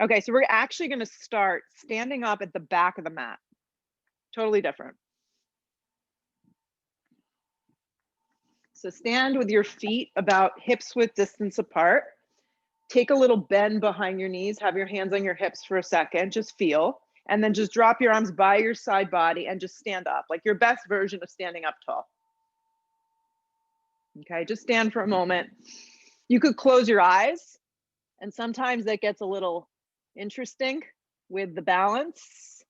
Okay, so we're actually going to start standing up at the back of the mat. Totally different. So stand with your feet about hips width distance apart. Take a little bend behind your knees. Have your hands on your hips for a second. Just feel. And then just drop your arms by your side body and just stand up, like your best version of standing up tall. Okay, just stand for a moment. You could close your eyes, and sometimes that gets a little interesting with the balance.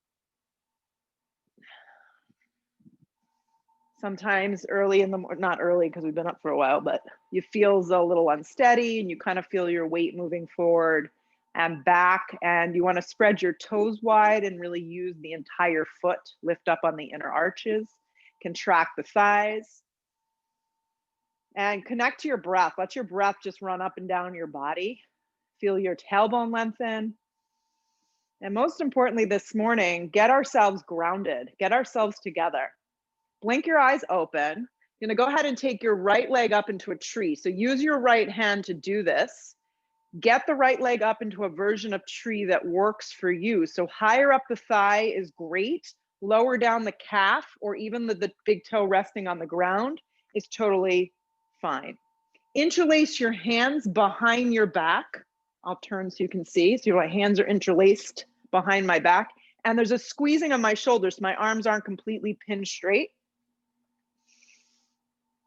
Sometimes early in the morning, not early because we've been up for a while, but you feel a little unsteady and you kind of feel your weight moving forward and back, and you want to spread your toes wide and really use the entire foot. Lift up on the inner arches, contract the thighs, and connect to your breath. Let your breath just run up and down your body. Feel your tailbone lengthen. And most importantly this morning, get ourselves grounded, get ourselves together. Blink your eyes open. You're gonna go ahead and take your right leg up into a tree. So use your right hand to do this. Get the right leg up into a version of tree that works for you. So higher up the thigh is great. Lower down the calf or even the big toe resting on the ground is totally fine. Interlace your hands behind your back. I'll turn so you can see. So my hands are interlaced behind my back. And there's a squeezing of my shoulders. So my arms aren't completely pinned straight.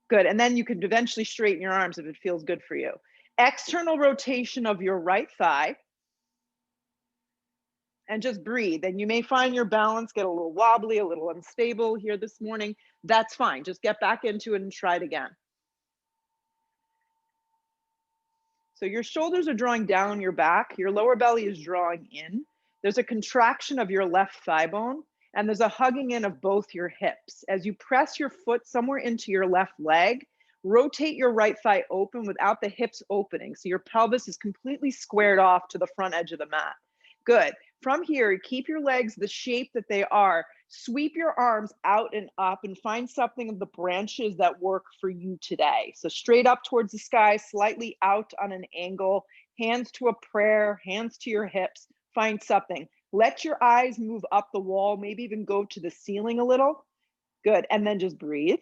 Good, and then you can eventually straighten your arms if it feels good for you. External rotation of your right thigh. And just breathe. And you may find your balance get a little wobbly, a little unstable here this morning. That's fine, just get back into it and try it again. So your shoulders are drawing down your back, your lower belly is drawing in. There's a contraction of your left thigh bone, and there's a hugging in of both your hips. As you press your foot somewhere into your left leg, rotate your right thigh open without the hips opening. So your pelvis is completely squared off to the front edge of the mat. Good. From here, keep your legs the shape that they are. Sweep your arms out and up and find something of the branches that work for you today. So straight up towards the sky, slightly out on an angle, hands to a prayer, hands to your hips. Find something. Let your eyes move up the wall, maybe even go to the ceiling a little. Good. And then just breathe.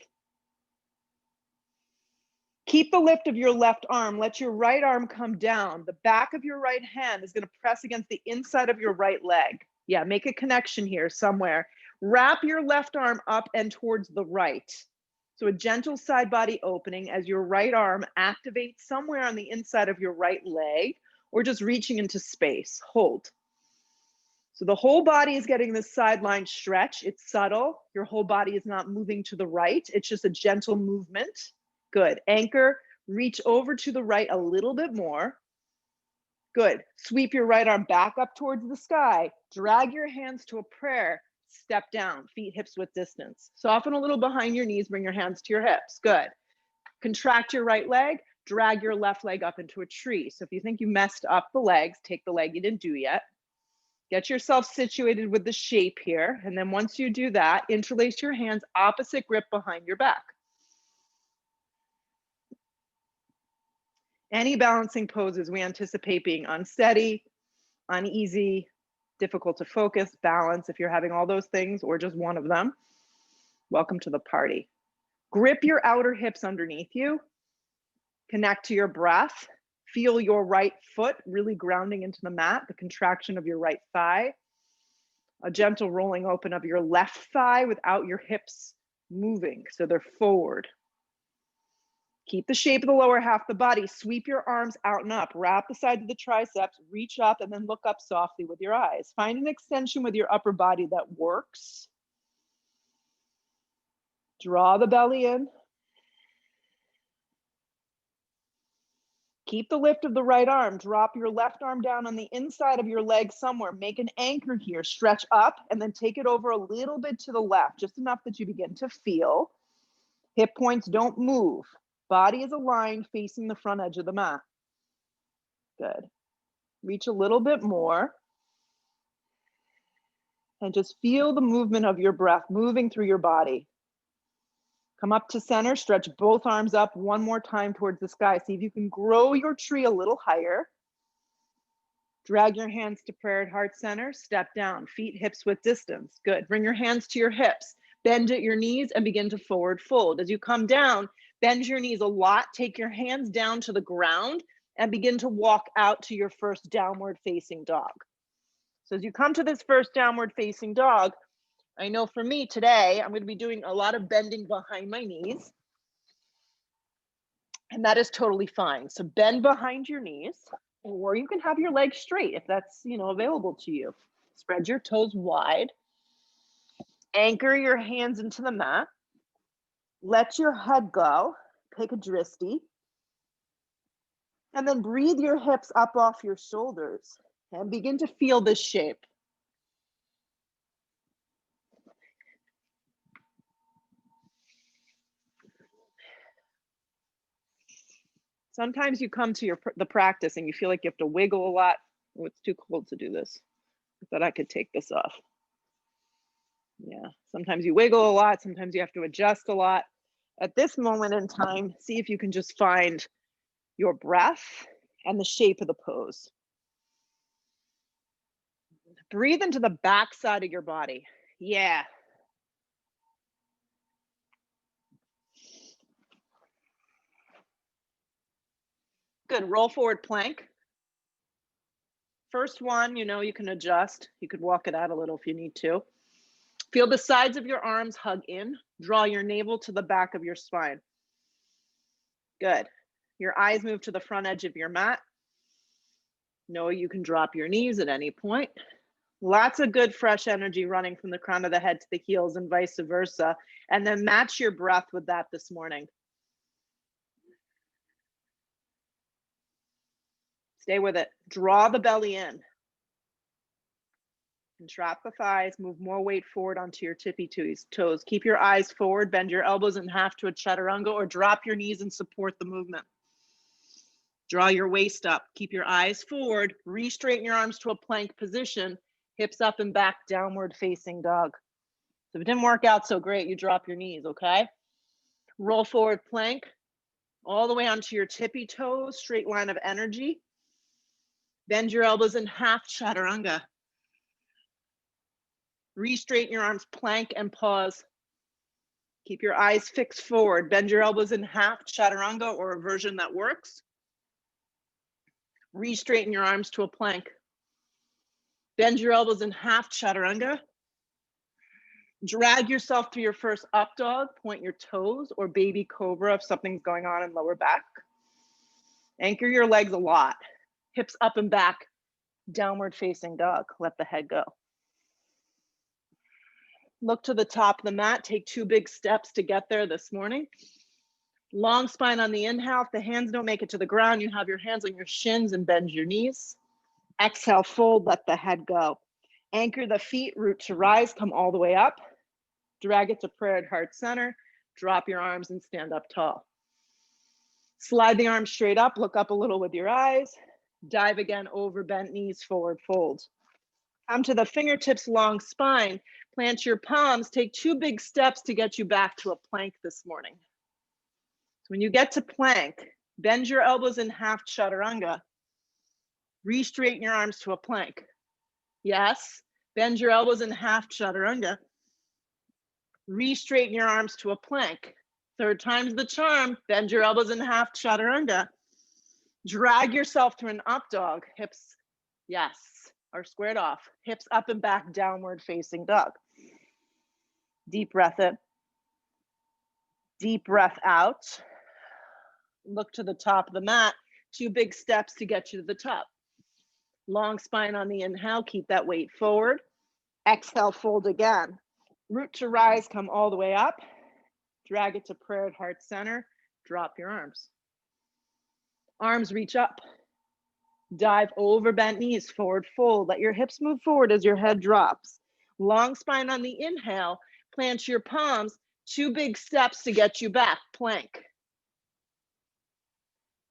Keep the lift of your left arm. Let your right arm come down. The back of your right hand is going to press against the inside of your right leg. Yeah, make a connection here somewhere. Wrap your left arm up and towards the right. So a gentle side body opening as your right arm activates somewhere on the inside of your right leg, or just reaching into space. Hold. So the whole body is getting this sideline stretch. It's subtle. Your whole body is not moving to the right. It's just a gentle movement. Good. Anchor, reach over to the right a little bit more. Good. Sweep your right arm back up towards the sky. Drag your hands to a prayer. Step down, feet hips width distance. Soften a little behind your knees, bring your hands to your hips. Good. Contract your right leg, drag your left leg up into a tree. So if you think you messed up the legs, take the leg you didn't do yet. Get yourself situated with the shape here. And then once you do that, interlace your hands, opposite grip behind your back. Any balancing poses we anticipate being unsteady, uneasy, difficult to focus, balance, if you're having all those things or just one of them, welcome to the party. Grip your outer hips underneath you. Connect to your breath. Feel your right foot really grounding into the mat, the contraction of your right thigh. A gentle rolling open of your left thigh without your hips moving, so they're forward. Keep the shape of the lower half of the body. Sweep your arms out and up. Wrap the sides of the triceps, reach up, and then look up softly with your eyes. Find an extension with your upper body that works. Draw the belly in. Keep the lift of the right arm. Drop your left arm down on the inside of your leg somewhere. Make an anchor here. Stretch up and then take it over a little bit to the left, just enough that you begin to feel. Hip points don't move. Body is aligned facing the front edge of the mat. Good. Reach a little bit more. And just feel the movement of your breath moving through your body. Come up to center, stretch both arms up one more time towards the sky. See if you can grow your tree a little higher. Drag your hands to prayer at heart center, step down, feet hips width distance. Good. Bring your hands to your hips, bend at your knees and begin to forward fold. As you come down, bend your knees a lot, take your hands down to the ground and begin to walk out to your first downward facing dog. So as you come to this first downward facing dog, I know for me today, I'm going to be doing a lot of bending behind my knees. And that is totally fine. So bend behind your knees, or you can have your legs straight if that's, available to you. Spread your toes wide. Anchor your hands into the mat. Let your head go. Take a dristi. And then breathe your hips up off your shoulders and begin to feel this shape. Sometimes you come to the practice and you feel like you have to wiggle a lot. Oh, it's too cold to do this. I thought I could take this off. Yeah, sometimes you wiggle a lot. Sometimes you have to adjust a lot. At this moment in time, see if you can just find your breath and the shape of the pose. Breathe into the back side of your body. Yeah. Good. Roll forward plank. First one, you can adjust. You could walk it out a little if you need to. Feel the sides of your arms hug in. Draw your navel to the back of your spine. Good. Your eyes move to the front edge of your mat. Know you can drop your knees at any point. Lots of good fresh energy running from the crown of the head to the heels and vice versa. And then match your breath with that this morning. Stay with it. Draw the belly in. Contract the thighs. Move more weight forward onto your tippy toes. Keep your eyes forward. Bend your elbows in half to a chaturanga or drop your knees and support the movement. Draw your waist up. Keep your eyes forward. Re-straighten your arms to a plank position. Hips up and back, downward facing dog. So if it didn't work out so great, you drop your knees, okay? Roll forward plank. All the way onto your tippy toes, straight line of energy. Bend your elbows in half, chaturanga. Re-straighten your arms, plank and pause. Keep your eyes fixed forward. Bend your elbows in half, chaturanga, or a version that works. Re-straighten your arms to a plank. Bend your elbows in half, chaturanga. Drag yourself through your first up dog. Point your toes or baby cobra if something's going on in lower back. Anchor your legs a lot. Hips up and back, downward facing dog. Let the head go. Look to the top of the mat. Take 2 big steps to get there this morning. Long spine on the inhale. If the hands don't make it to the ground, you have your hands on your shins and bend your knees. Exhale, fold, let the head go. Anchor the feet, root to rise, come all the way up. Drag it to prayer at heart center. Drop your arms and stand up tall. Slide the arms straight up, look up a little with your eyes. Dive again over bent knees, forward fold. Come to the fingertips, long spine. Plant your palms, take 2 big steps to get you back to a plank this morning. So when you get to plank, bend your elbows in half, chaturanga. Re-straighten your arms to a plank. Yes, bend your elbows in half, chaturanga. Re-straighten your arms to a plank. 3rd time's the charm. Bend your elbows in half, chaturanga. Drag yourself to an up dog. Hips, yes, are squared off. Hips up and back, downward facing dog. Deep breath in. Deep breath out. Look to the top of the mat. 2 big steps to get you to the top. Long spine on the inhale. Keep that weight forward. Exhale, fold again. Root to rise, come all the way up. Drag it to prayer at heart center. Drop your arms. Arms reach up. Dive over bent knees, forward fold. Let your hips move forward as your head drops. Long spine on the inhale. Plant your palms. 2 big steps to get you back. Plank.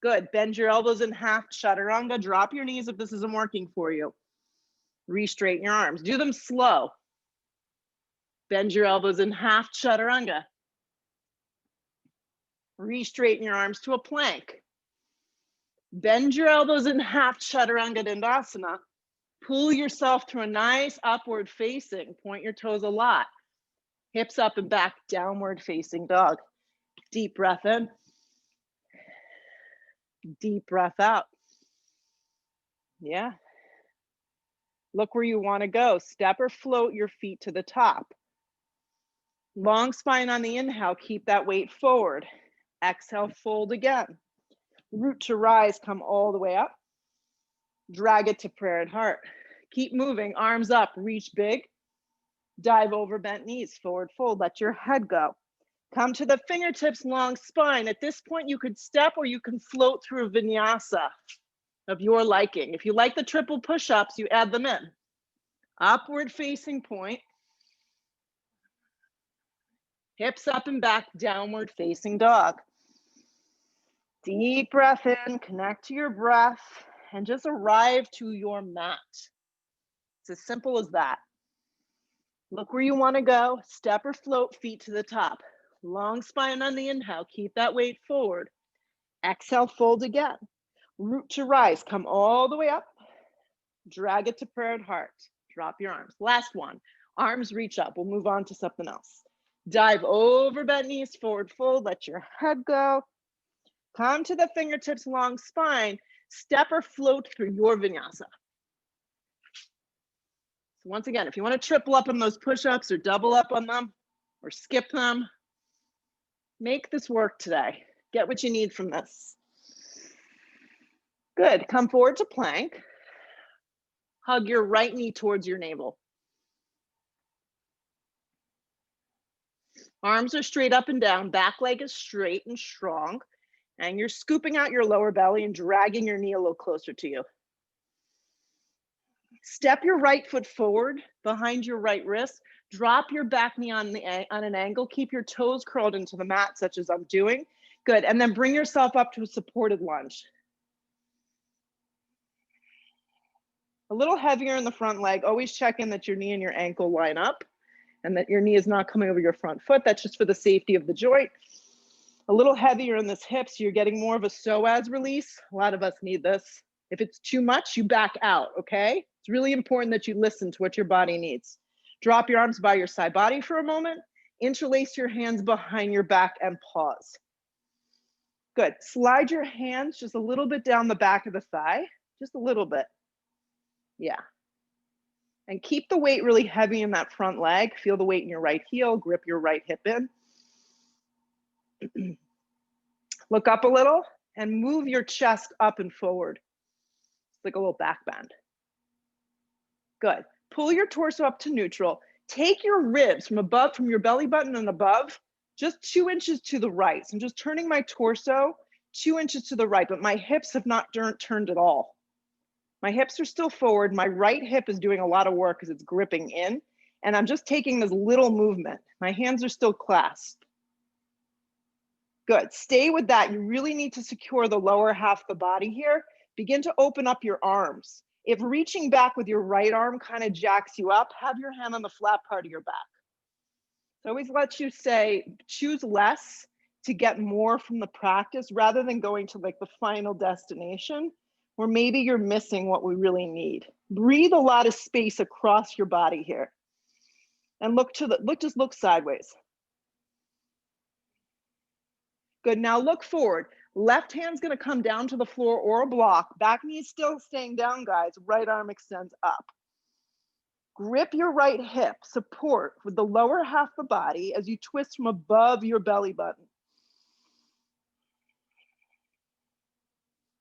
Good. Bend your elbows in half, chaturanga. Drop your knees if this isn't working for you. Re-straighten your arms. Do them slow. Bend your elbows in half, chaturanga. Re-straighten your arms to a plank. Bend your elbows in half, Chaturanga Dandasana. Pull yourself through a nice upward facing. Point your toes a lot. Hips up and back, downward facing dog. Deep breath in. Deep breath out. Yeah. Look where you want to go. Step or float your feet to the top. Long spine on the inhale. Keep that weight forward. Exhale, fold again. Root to rise, come all the way up. Drag it to prayer at heart. Keep moving, arms up, reach big. Dive over bent knees, forward fold, let your head go. Come to the fingertips, long spine. At this point, you could step or you can float through a vinyasa of your liking. If you like the triple push-ups, you add them in. Upward facing point. Hips up and back, downward facing dog. Deep breath in, connect to your breath, and just arrive to your mat. It's as simple as that. Look where you want to go. Step or float, feet to the top. Long spine on the inhale. Keep that weight forward. Exhale, fold again. Root to rise. Come all the way up. Drag it to prayer at heart. Drop your arms. Last one. Arms reach up. We'll move on to something else. Dive over bent knees, forward fold. Let your head go. Come to the fingertips, long spine. Step or float through your vinyasa. So once again, if you want to triple up on those push-ups or double up on them or skip them, make this work today. Get what you need from this. Good. Come forward to plank. Hug your right knee towards your navel. Arms are straight up and down. Back leg is straight and strong. And you're scooping out your lower belly and dragging your knee a little closer to you. Step your right foot forward behind your right wrist. Drop your back knee on an angle. Keep your toes curled into the mat, such as I'm doing. Good. And then bring yourself up to a supported lunge. A little heavier in the front leg. Always check in that your knee and your ankle line up and that your knee is not coming over your front foot. That's just for the safety of the joint. A little heavier in this hip, so you're getting more of a psoas release. A lot of us need this. If it's too much, you back out, okay? It's really important that you listen to what your body needs. Drop your arms by your side body for a moment. Interlace your hands behind your back and pause. Good. Slide your hands just a little bit down the back of the thigh, just a little bit. Yeah. And keep the weight really heavy in that front leg. Feel the weight in your right heel, grip your right hip in. Look up a little and move your chest up and forward. It's like a little back bend. Good. Pull your torso up to neutral. Take your ribs from above, from your belly button and above, just 2 inches to the right. So I'm just turning my torso 2 inches to the right, but my hips have not turned at all. My hips are still forward. My right hip is doing a lot of work because it's gripping in, and I'm just taking this little movement. My hands are still clasped. Good. Stay with that. You really need to secure the lower half of the body here. Begin to open up your arms. If reaching back with your right arm kind of jacks you up, have your hand on the flat part of your back. So always let you say, choose less to get more from the practice rather than going to like the final destination where maybe you're missing what we really need. Breathe a lot of space across your body here. And just look sideways. Good, now look forward. Left hand's gonna come down to the floor or a block. Back knee is still staying down, guys. Right arm extends up. Grip your right hip, support with the lower half of the body as you twist from above your belly button.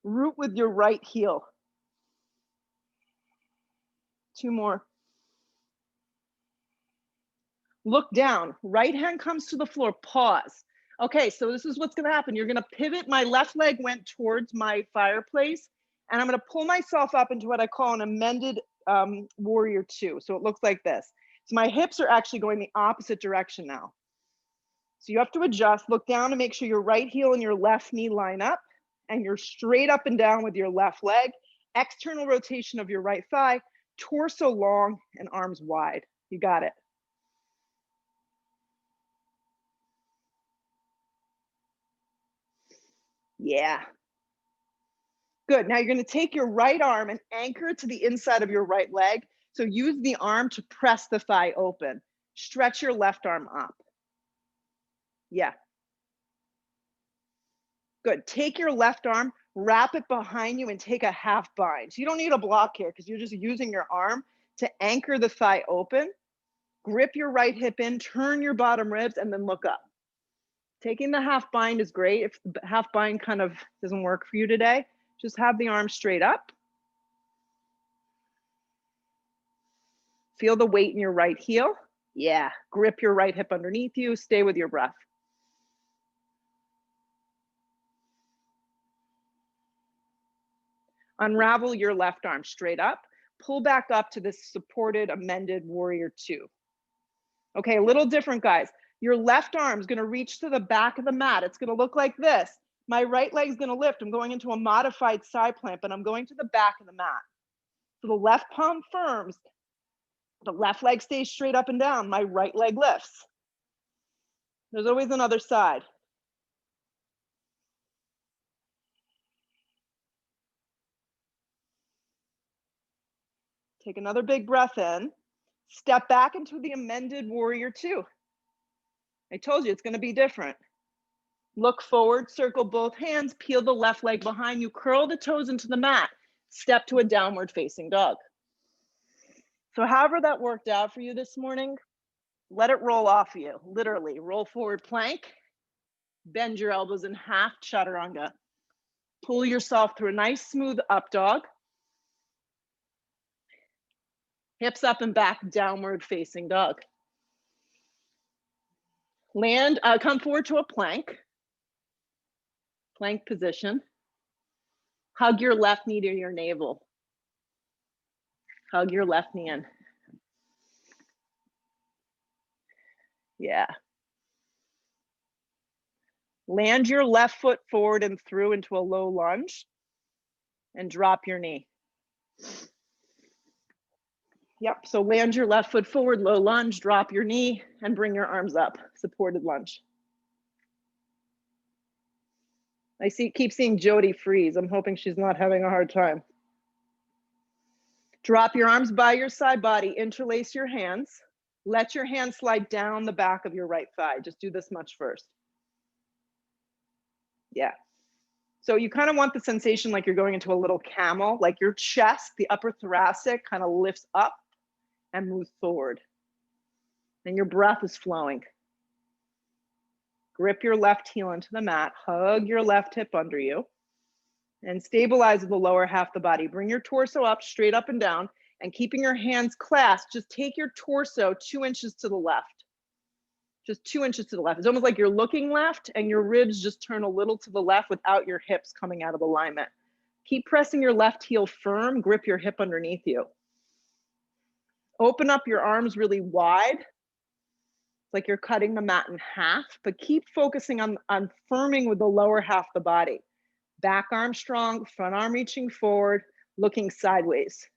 Root with your right heel. 2 more. Look down, right hand comes to the floor, pause. Okay, so this is what's gonna happen. You're gonna pivot, my left leg went towards my fireplace, and I'm gonna pull myself up into what I call an amended warrior 2. So it looks like this. So my hips are actually going the opposite direction now. So you have to adjust, look down to make sure your right heel and your left knee line up, and you're straight up and down with your left leg, external rotation of your right thigh, torso long and arms wide. You got it. Yeah. Good. Now you're going to take your right arm and anchor it to the inside of your right leg. So use the arm to press the thigh open. Stretch your left arm up. Yeah. Good. Take your left arm, wrap it behind you, and take a half bind. So you don't need a block here because you're just using your arm to anchor the thigh open. Grip your right hip in, turn your bottom ribs, and then look up. Taking the half bind is great. If the half bind kind of doesn't work for you today, just have the arm straight up. Feel the weight in your right heel. Yeah. Grip your right hip underneath you. Stay with your breath. Unravel your left arm straight up. Pull back up to this supported, amended warrior two. Okay, a little different, guys. Your left arm is going to reach to the back of the mat. It's going to look like this. My right leg is going to lift. I'm going into a modified side plant, but I'm going to the back of the mat. So the left palm firms. The left leg stays straight up and down. My right leg lifts. There's always another side. Take another big breath in. Step back into the amended warrior two. I told you it's going to be different. Look forward, circle both hands, peel the left leg behind you, curl the toes into the mat, step to a downward facing dog. So however that worked out for you this morning, let it roll off of you. Literally, roll forward plank, bend your elbows in half, chaturanga. Pull yourself through a nice smooth up dog. Hips up and back, downward facing dog. Land, come forward to a plank. Plank position. Hug your left knee to your navel. Hug your left knee in. Yeah. Land your left foot forward and through into a low lunge and drop your knee. Yep, so land your left foot forward, low lunge, drop your knee, and bring your arms up, supported lunge. I keep seeing Jody freeze. I'm hoping she's not having a hard time. Drop your arms by your side body, interlace your hands. Let your hands slide down the back of your right thigh. Just do this much first. Yeah. So you kind of want the sensation like you're going into a little camel, like your chest, the upper thoracic kind of lifts up and moves forward. And your breath is flowing. Grip your left heel into the mat, hug your left hip under you, and stabilize the lower half of the body. Bring your torso up, straight up and down, and keeping your hands clasped, just take your torso 2 inches to the left. Just 2 inches to the left. It's almost like you're looking left and your ribs just turn a little to the left without your hips coming out of alignment. Keep pressing your left heel firm, grip your hip underneath you. Open up your arms really wide, like you're cutting the mat in half, but keep focusing on firming with the lower half of the body. Back arm strong, front arm reaching forward, looking sideways.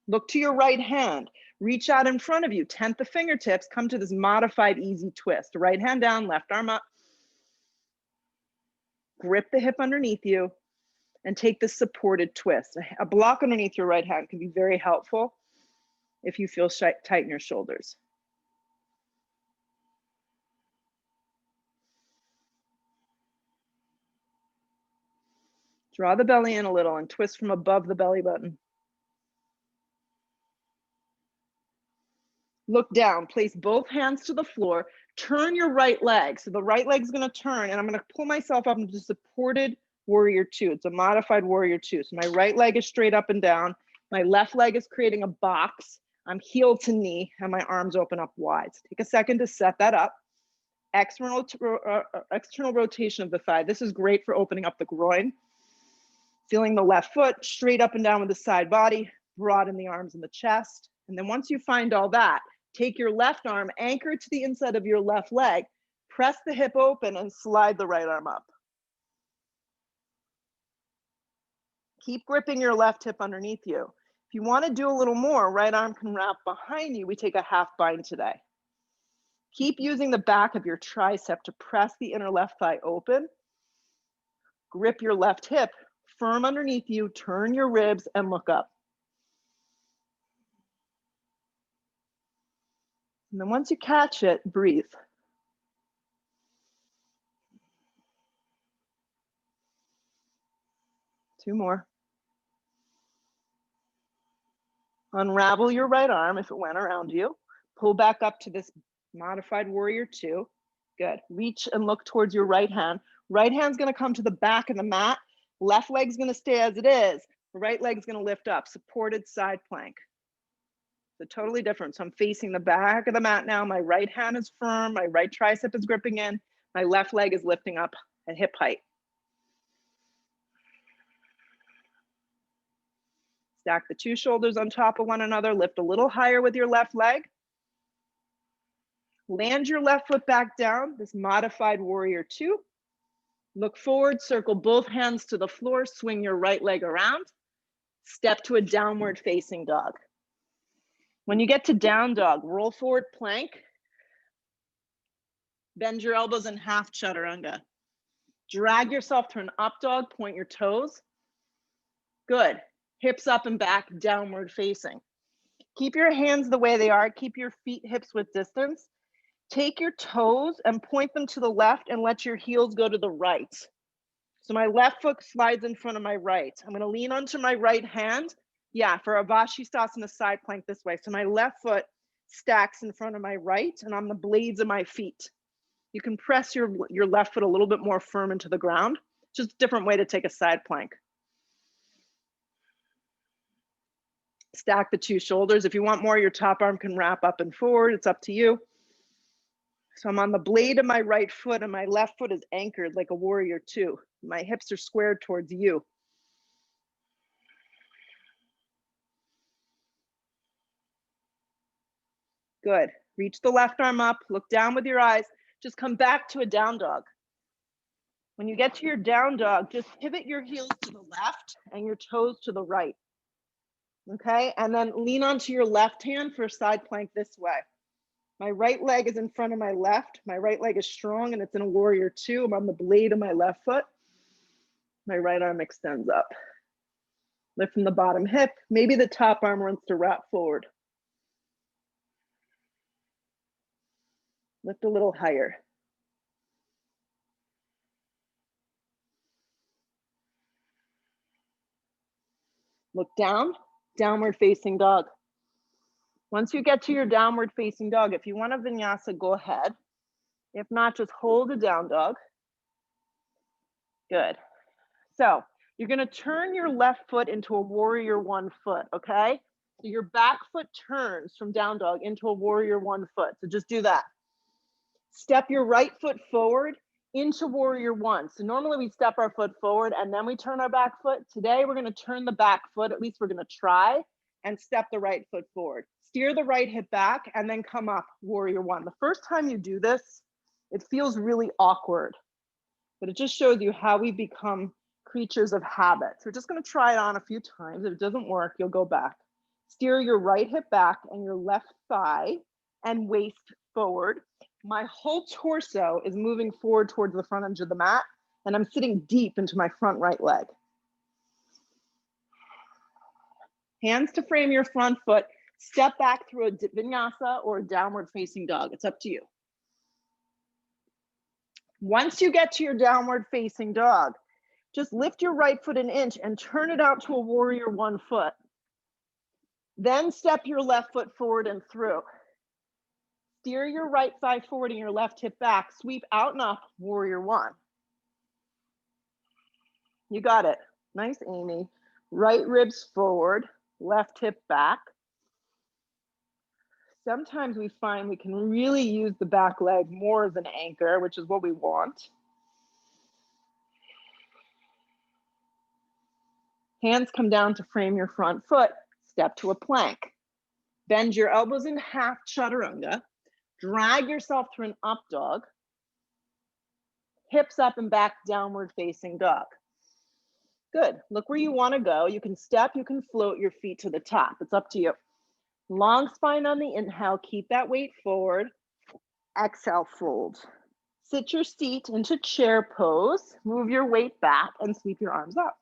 Look to your right hand, reach out in front of you, tent the fingertips, come to this modified easy twist. Right hand down, left arm up. Grip the hip underneath you and take this supported twist. A block underneath your right hand can be very helpful if you feel tight in your shoulders. Draw the belly in a little and twist from above the belly button. Look down, place both hands to the floor, turn your right leg. So the right leg's gonna turn and I'm gonna pull myself up into supported warrior two. It's a modified warrior two. So my right leg is straight up and down. My left leg is creating a box. I'm heel to knee and my arms open up wide. So take a second to set that up. External rotation of the thigh. This is great for opening up the groin. Feeling the left foot straight up and down with the side body, broaden the arms and the chest. And then once you find all that, take your left arm, anchor it to the inside of your left leg, press the hip open and slide the right arm up. Keep gripping your left hip underneath you. If you want to do a little more, right arm can wrap behind you. We take a half bind today. Keep using the back of your tricep to press the inner left thigh open. Grip your left hip firm underneath you, turn your ribs and look up. And then once you catch it, breathe. Two more. Unravel your right arm if it went around you. Pull back up to this modified warrior two. Good. Reach and look towards your right hand. Right hand's gonna come to the back of the mat. Left leg's gonna stay as it is. The right leg's gonna lift up, supported side plank. So totally different. So I'm facing the back of the mat now. My right hand is firm. My right tricep is gripping in. My left leg is lifting up at hip height. Stack the two shoulders on top of one another. Lift a little higher with your left leg. Land your left foot back down, this modified warrior two. Look forward, circle both hands to the floor, swing your right leg around. Step to a downward facing dog. When you get to down dog, roll forward plank. Bend your elbows in half chaturanga. Drag yourself to an up dog, point your toes. Good. Hips up and back, downward facing. Keep your hands the way they are. Keep your feet hips width distance. Take your toes and point them to the left and let your heels go to the right. So my left foot slides in front of my right. I'm gonna lean onto my right hand. Yeah, for Avashistasana side plank this way. So my left foot stacks in front of my right and on the blades of my feet. You can press your left foot a little bit more firm into the ground. Just a different way to take a side plank. Stack the two shoulders. If you want more, your top arm can wrap up and forward. It's up to you. So I'm on the blade of my right foot and my left foot is anchored like a warrior two. My hips are squared towards you. Good. Reach the left arm up, look down with your eyes. Just come back to a down dog. When you get to your down dog, just pivot your heels to the left and your toes to the right. Okay, and then lean onto your left hand for a side plank this way. My right leg is in front of my left. My right leg is strong and it's in a warrior two. I'm on the blade of my left foot. My right arm extends up. Lift from the bottom hip. Maybe the top arm wants to wrap forward. Lift a little higher. Look down, downward facing dog. Once you get to your downward facing dog, if you want a vinyasa, go ahead. If not, just hold a down dog. Good. So you're gonna turn your left foot into a warrior one foot, okay? So your back foot turns from down dog into a warrior one foot. So just do that. Step your right foot forward into warrior one. So normally we step our foot forward and then we turn our back foot. Today we're gonna turn the back foot, at least we're gonna try, and step the right foot forward. Steer the right hip back and then come up, warrior one. The first time you do this, it feels really awkward, but it just shows you how we become creatures of habit. So we're just gonna try it on a few times. If it doesn't work, you'll go back. Steer your right hip back and your left thigh and waist forward. My whole torso is moving forward towards the front edge of the mat, and I'm sitting deep into my front right leg. Hands to frame your front foot. Step back through a vinyasa or a downward facing dog. It's up to you. Once you get to your downward facing dog, just lift your right foot an inch and turn it out to a warrior one foot. Then step your left foot forward and through. Steer your right thigh forward and your left hip back. Sweep out and up, warrior one. You got it. Nice, Amy. Right ribs forward, left hip back. Sometimes we find we can really use the back leg more as an anchor, which is what we want. Hands come down to frame your front foot. Step to a plank. Bend your elbows in half chaturanga. Drag yourself through an up dog. Hips up and back, downward facing dog. Good. Look where you want to go. You can step, you can float your feet to the top. It's up to you. Long spine on the inhale. Keep that weight forward. Exhale, fold. Sit your seat into chair pose. Move your weight back and sweep your arms up.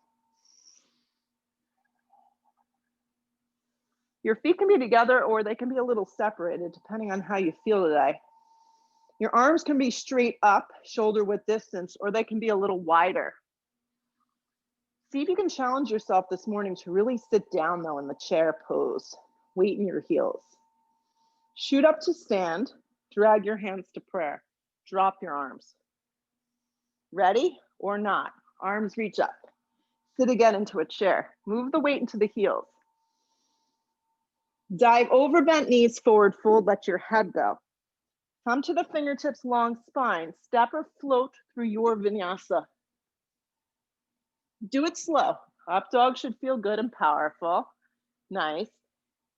Your feet can be together or they can be a little separated depending on how you feel today. Your arms can be straight up, shoulder width distance, or they can be a little wider. See if you can challenge yourself this morning to really sit down though in the chair pose. Weight in your heels. Shoot up to stand, drag your hands to prayer. Drop your arms. Ready or not? Arms reach up. Sit again into a chair. Move the weight into the heels. Dive over bent knees, forward fold, let your head go. Come to the fingertips, long spine. Step or float through your vinyasa. Do it slow. Up dog should feel good and powerful. Nice.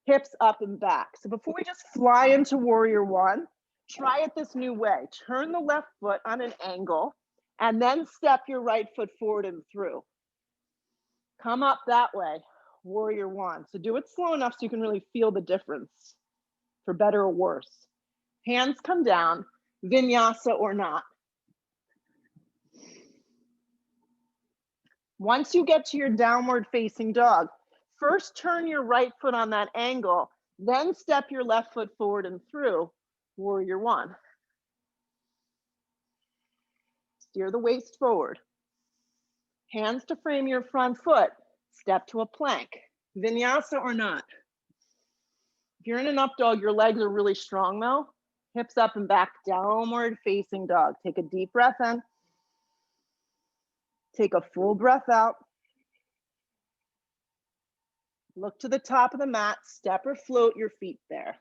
Hips up and back. So before we just fly into warrior one, try it this new way. Turn the left foot on an angle and then step your right foot forward and through. Come up that way, warrior one. So do it slow enough so you can really feel the difference, for better or worse. Hands come down, vinyasa or not. Once you get to your downward facing dog, first turn your right foot on that angle, then step your left foot forward and through, warrior one. Steer the waist forward. Hands to frame your front foot. Step to a plank. Vinyasa or not. If you're in an up dog, your legs are really strong though. Hips up and back, downward facing dog. Take a deep breath in. Take a full breath out. Look to the top of the mat, step or float your feet there.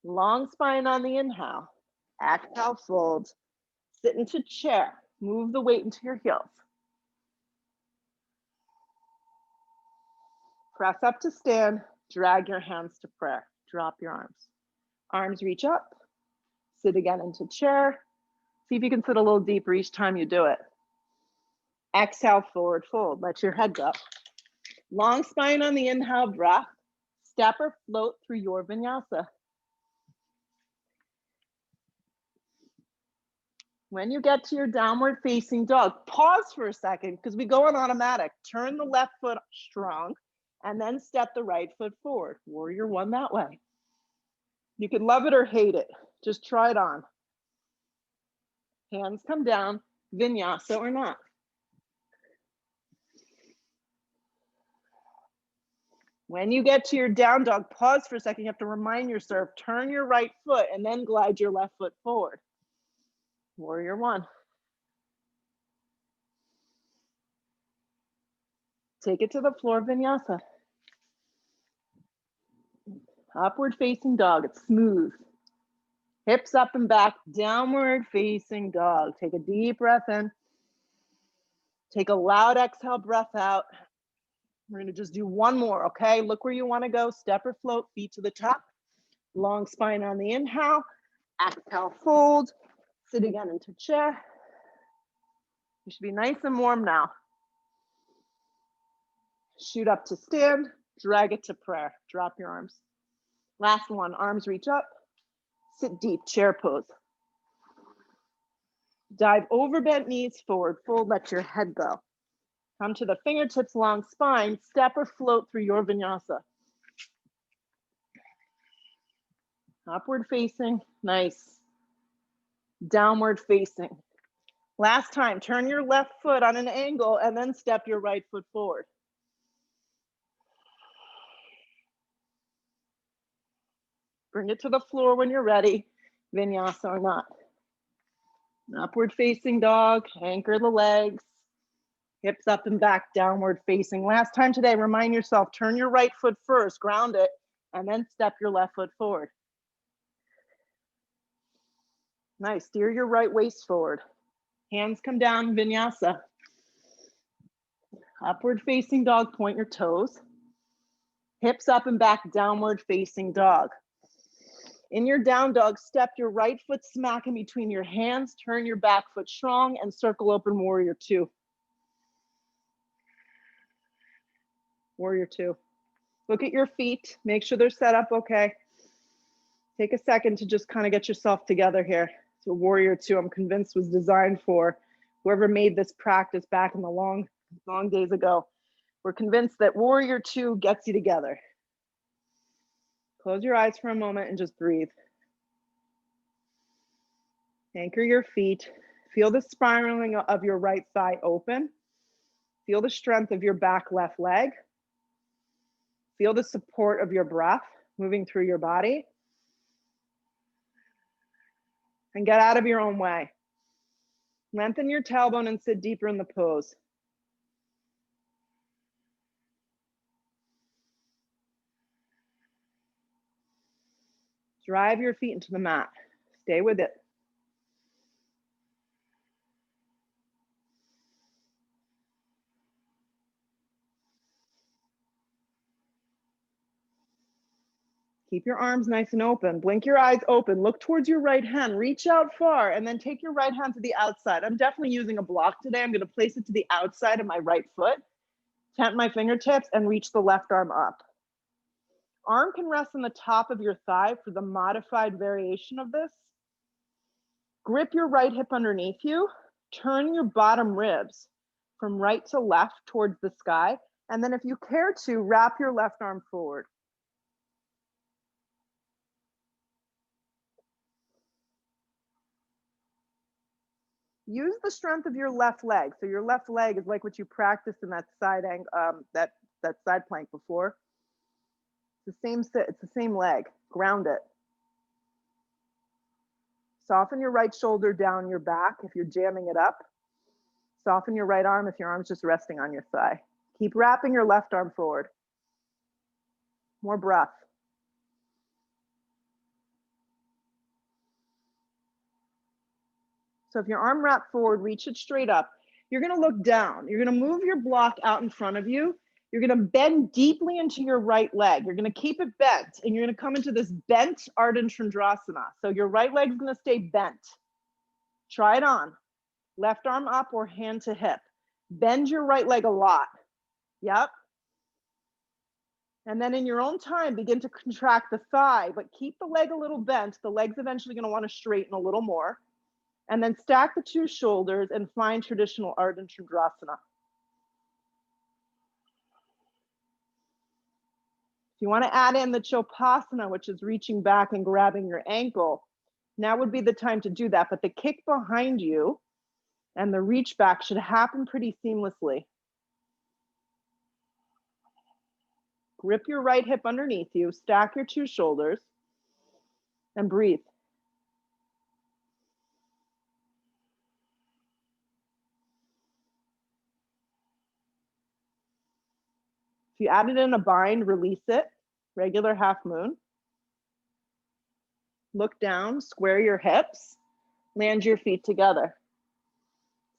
Long spine on the inhale. Exhale, fold. Sit into chair. Move the weight into your heels. Press up to stand. Drag your hands to prayer. Drop your arms. Arms reach up. Sit again into chair. See if you can sit a little deeper each time you do it. Exhale, forward fold. Let your head go. Long spine on the inhale, breath. Step or float through your vinyasa. When you get to your downward facing dog, pause for a second because we go on automatic. Turn the left foot strong and then step the right foot forward. Warrior one that way. You can love it or hate it. Just try it on. Hands come down, vinyasa or not. When you get to your down dog, pause for a second. You have to remind yourself, turn your right foot and then glide your left foot forward. Warrior one. Take it to the floor, vinyasa. Upward facing dog, it's smooth. Hips up and back, downward facing dog. Take a deep breath in. Take a loud exhale, breath out. We're gonna just do one more, okay? Look where you wanna go, step or float, feet to the top. Long spine on the inhale. Exhale, fold. Sit again into chair. You should be nice and warm now. Shoot up to stand, drag it to prayer. Drop your arms. Last one, arms reach up. Sit deep, chair pose. Dive over bent knees, forward fold, let your head go. Come to the fingertips, long spine, step or float through your vinyasa. Upward facing, nice. Downward facing. Last time, turn your left foot on an angle and then step your right foot forward. Bring it to the floor when you're ready, vinyasa or not. Upward facing dog, anchor the legs. Hips up and back, downward facing. Last time today, remind yourself, turn your right foot first, ground it, and then step your left foot forward. Nice, steer your right waist forward. Hands come down, vinyasa. Upward facing dog, point your toes. Hips up and back, downward facing dog. In your down dog, step your right foot smack in between your hands, turn your back foot strong, and circle open warrior two. Warrior two. Look at your feet, make sure they're set up okay. Take a second to just kind of get yourself together here. So Warrior Two, I'm convinced, was designed for whoever made this practice back in the long days ago. We're convinced that Warrior Two gets you together. Close your eyes for a moment and just breathe. Anchor your feet. Feel the spiraling of your right thigh open. Feel the strength of your back left leg. Feel the support of your breath moving through your body. And get out of your own way. Lengthen your tailbone and sit deeper in the pose. Drive your feet into the mat. Stay with it. Keep your arms nice and open. Blink your eyes open. Look towards your right hand. Reach out far and then take your right hand to the outside. I'm definitely using a block today. I'm going to place it to the outside of my right foot. Tent my fingertips and reach the left arm up. Arm can rest on the top of your thigh for the modified variation of this. Grip your right hip underneath you. Turn your bottom ribs from right to left towards the sky. And then if you care to, wrap your left arm forward. Use the strength of your left leg. So your left leg is like what you practiced in that side that side plank before. It's the same leg. Ground it. Soften your right shoulder down your back if you're jamming it up. Soften your right arm if your arm's just resting on your thigh. Keep wrapping your left arm forward. More breath. So if your arm wrapped forward, reach it straight up. You're going to look down. You're going to move your block out in front of you. You're going to bend deeply into your right leg. You're going to keep it bent, and you're going to come into this bent Ardha Chandrasana. So your right leg's going to stay bent. Try it on. Left arm up or hand to hip. Bend your right leg a lot. Yep. And then in your own time, begin to contract the thigh, but keep the leg a little bent. The leg's eventually going to want to straighten a little more. And then stack the two shoulders and find traditional Ardha Chandrasana. If you want to add in the Chopasana, which is reaching back and grabbing your ankle, now would be the time to do that. But the kick behind you and the reach back should happen pretty seamlessly. Grip your right hip underneath you, stack your two shoulders, and breathe. If you added in a bind, release it. Regular half moon. Look down, square your hips, land your feet together.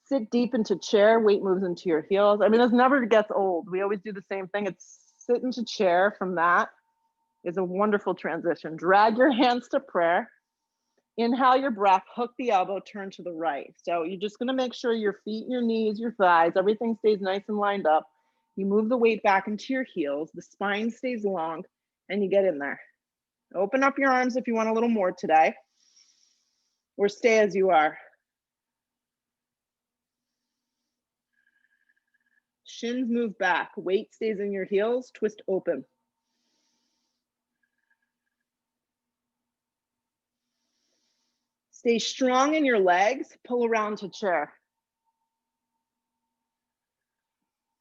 Sit deep into chair, weight moves into your heels. I mean, this never gets old. We always do the same thing. It's sit into chair. From that is a wonderful transition. Drag your hands to prayer. Inhale your breath, hook the elbow, turn to the right. So you're just gonna make sure your feet, your knees, your thighs, everything stays nice and lined up. You move the weight back into your heels, the spine stays long, and you get in there. Open up your arms if you want a little more today, or stay as you are. Shins move back, weight stays in your heels, twist open. Stay strong in your legs, pull around to chair.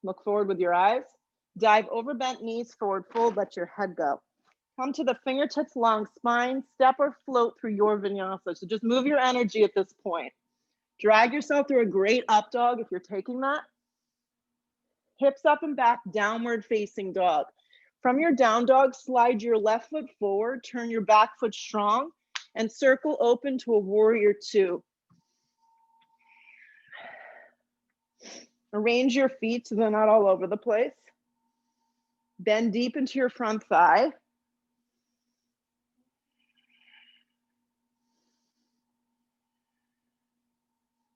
Look forward with your eyes. Dive over bent knees, forward fold, let your head go. Come to the fingertips, long spine, step or float through your vinyasa. So just move your energy at this point. Drag yourself through a great up dog if you're taking that. Hips up and back, downward facing dog. From your down dog, slide your left foot forward, turn your back foot strong, and circle open to a Warrior Two. Arrange your feet so they're not all over the place. Bend deep into your front thigh.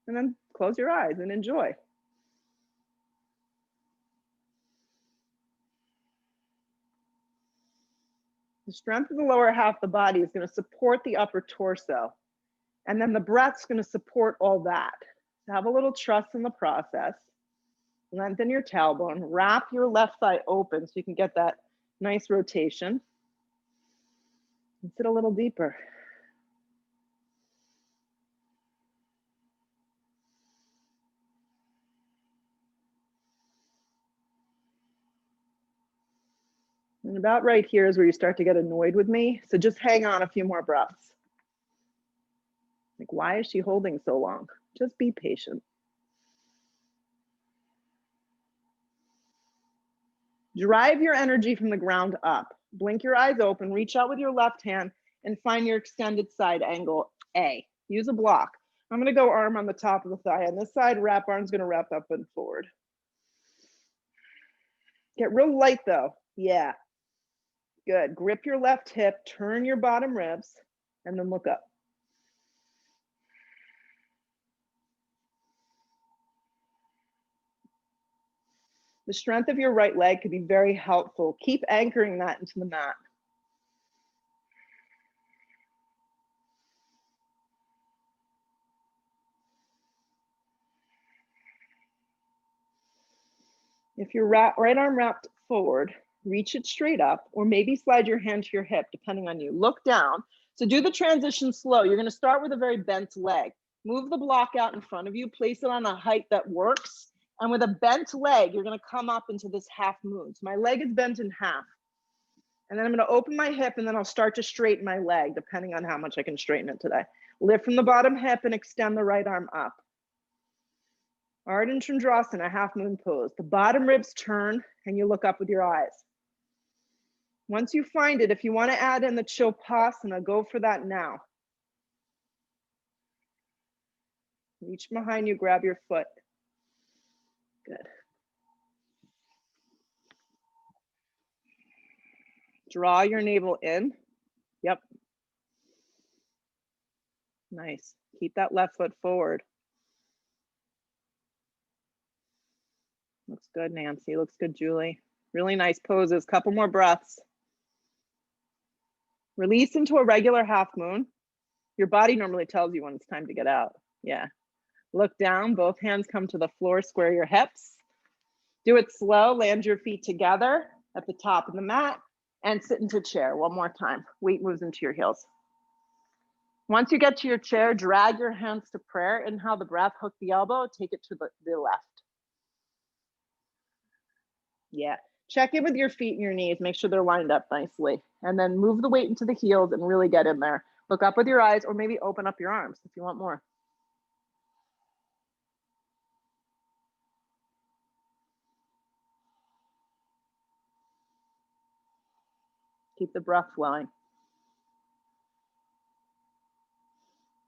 And then close your eyes and enjoy. The strength of the lower half of the body is going to support the upper torso. And then the breath's going to support all that. So have a little trust in the process. Lengthen your tailbone. Wrap your left thigh open so you can get that nice rotation. And sit a little deeper. And about right here is where you start to get annoyed with me. So just hang on a few more breaths. Like, why is she holding so long? Just be patient. Drive your energy from the ground up. Blink your eyes open, reach out with your left hand and find your extended side angle A. Use a block. I'm gonna go arm on the top of the thigh. On this side, wrap arm's gonna wrap up and forward. Get real light though. Yeah. Good. Grip your left hip, turn your bottom ribs, and then look up. The strength of your right leg could be very helpful. Keep anchoring that into the mat. If your right arm wrapped forward, reach it straight up, or maybe slide your hand to your hip, depending on you. Look down. So do the transition slow. You're going to start with a very bent leg. Move the block out in front of you, place it on a height that works. And with a bent leg, you're going to come up into this half moon. So my leg is bent in half. And then I'm going to open my hip and then I'll start to straighten my leg, depending on how much I can straighten it today. Lift from the bottom hip and extend the right arm up. Ardha Chandrasana, half moon pose. The bottom ribs turn and you look up with your eyes. Once you find it, if you want to add in the Shavasana, go for that now. Reach behind you, grab your foot. Good. Draw your navel in. Yep. Nice. Keep that left foot forward. Looks good, Nancy. Looks good, Julie. Really nice poses. Couple more breaths. Release into a regular half moon. Your body normally tells you when it's time to get out. Yeah. Look down. Both hands come to the floor. Square your hips. Do it slow. Land your feet together at the top of the mat and sit into chair one more time. Weight moves into your heels. Once you get to your chair, drag your hands to prayer. Inhale the breath, hook the elbow, take it to the left. Yeah. Check in with your feet and your knees. Make sure they're lined up nicely. And then move the weight into the heels and really get in there. Look up with your eyes or maybe open up your arms if you want more. Keep the breath flowing.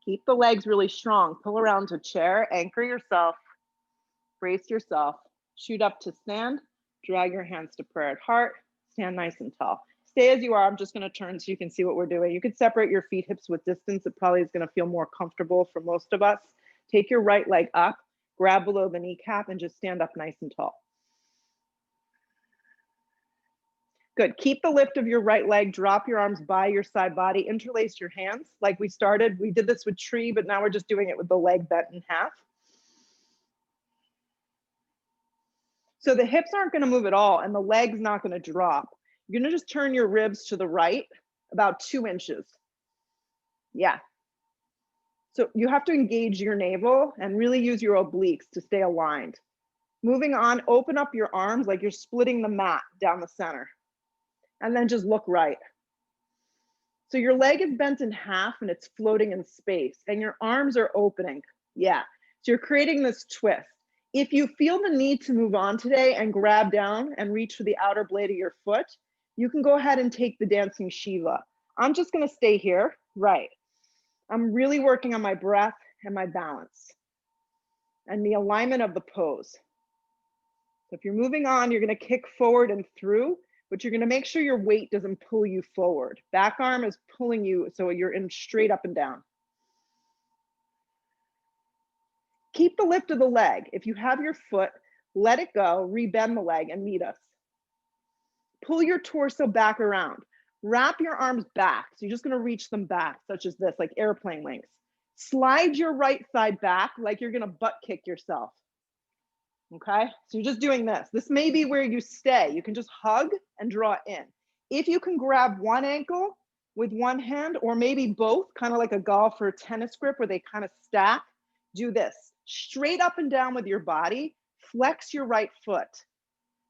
Keep the legs really strong. Pull around to chair, anchor yourself, brace yourself, shoot up to stand, drag your hands to prayer at heart, stand nice and tall. Stay as you are. I'm just going to turn so you can see what we're doing. You can separate your feet hips with distance. It probably is going to feel more comfortable for most of us. Take your right leg up, grab below the kneecap, and just stand up nice and tall. Good. Keep the lift of your right leg. Drop your arms by your side body. Interlace your hands like we started. We did this with tree, but now we're just doing it with the leg bent in half. So the hips aren't going to move at all and the leg's not going to drop. You're going to just turn your ribs to the right about 2 inches. Yeah. So you have to engage your navel and really use your obliques to stay aligned. Moving on, open up your arms like you're splitting the mat down the center. And then just look right. So your leg is bent in half and it's floating in space and your arms are opening. Yeah. So you're creating this twist. If you feel the need to move on today and grab down and reach for the outer blade of your foot, you can go ahead and take the dancing Shiva. I'm just going to stay here. Right. I'm really working on my breath and my balance and the alignment of the pose. So if you're moving on, you're going to kick forward and through, but you're going to make sure your weight doesn't pull you forward. Back arm is pulling you, so you're in straight up and down. Keep the lift of the leg. If you have your foot, let it go, rebend the leg and meet us. Pull your torso back around. Wrap your arms back. So you're just gonna reach them back, such as this, like airplane wings. Slide your right thigh back like you're gonna butt kick yourself. Okay, so you're just doing this. This may be where you stay. You can just hug and draw in. If you can grab one ankle with one hand, or maybe both, kind of like a golf or tennis grip where they kind of stack, do this. Straight up and down with your body, flex your right foot.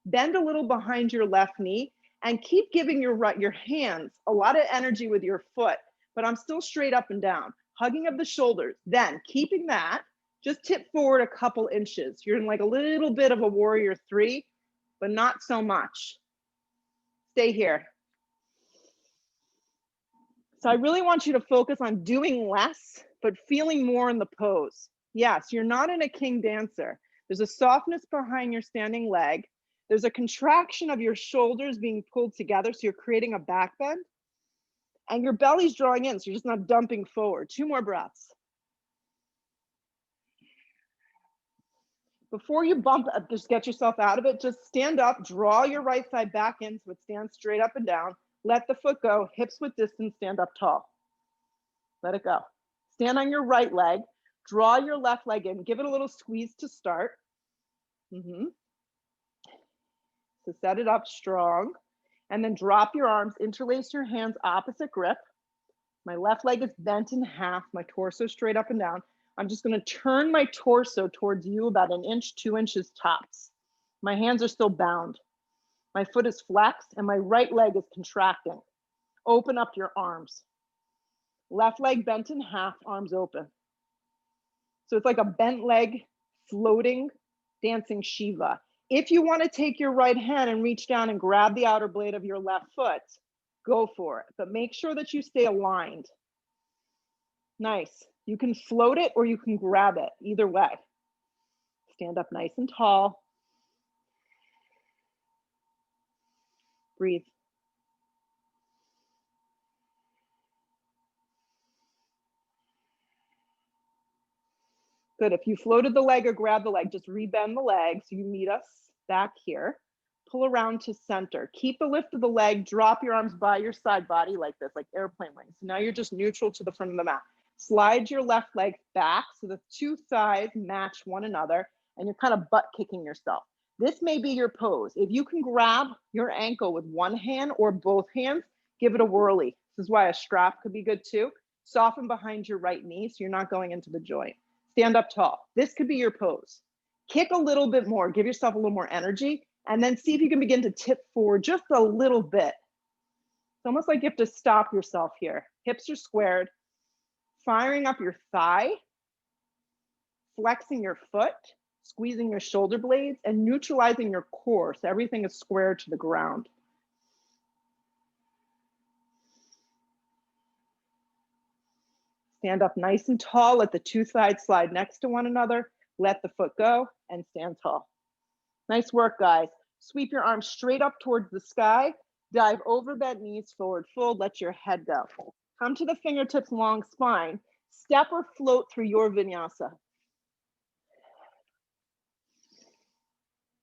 Bend a little behind your left knee and keep giving your hands a lot of energy with your foot, but I'm still straight up and down, hugging of the shoulders. Then keeping that, just tip forward a couple inches. You're in like a little bit of a warrior three, but not so much. Stay here. So I really want you to focus on doing less, but feeling more in the pose. Yes, you're not in a king dancer. There's a softness behind your standing leg. There's a contraction of your shoulders being pulled together, so you're creating a back bend. And your belly's drawing in, so you're just not dumping forward. 2 more breaths. Before you bump up, just get yourself out of it. Just stand up, draw your right side back in so it stands straight up and down. Let the foot go, hips width distance, stand up tall. Let it go. Stand on your right leg, draw your left leg in, give it a little squeeze to start. So set it up strong, and then drop your arms, interlace your hands, opposite grip. My left leg is bent in half, my torso straight up and down. I'm just gonna turn my torso towards you about 1 inch, 2 inches tops. My hands are still bound. My foot is flexed and my right leg is contracting. Open up your arms. Left leg bent in half, arms open. So it's like a bent leg, floating, dancing Shiva. If you want to take your right hand and reach down and grab the outer blade of your left foot, go for it. But make sure that you stay aligned. Nice. You can float it or you can grab it, either way. Stand up nice and tall. Breathe. Good. If you floated the leg or grabbed the leg, just rebend the leg so you meet us back here. Pull around to center. Keep the lift of the leg. Drop your arms by your side body like this, like airplane wings. So now you're just neutral to the front of the mat. Slide your left leg back so the 2 thighs match one another and you're kind of butt kicking yourself. This may be your pose. If you can grab your ankle with one hand or both hands, give it a whirly. This is why a strap could be good too. Soften behind your right knee so you're not going into the joint. Stand up tall. This could be your pose. Kick a little bit more, give yourself a little more energy, and then see if you can begin to tip forward just a little bit. It's almost like you have to stop yourself here. Hips are squared, firing up your thigh, flexing your foot, squeezing your shoulder blades, and neutralizing your core so everything is square to the ground. Stand up nice and tall, let the 2 thighs slide next to one another, let the foot go, and stand tall. Nice work, guys. Sweep your arms straight up towards the sky, dive over bent knees, forward fold, let your head go. Come to the fingertips, long spine, step or float through your vinyasa.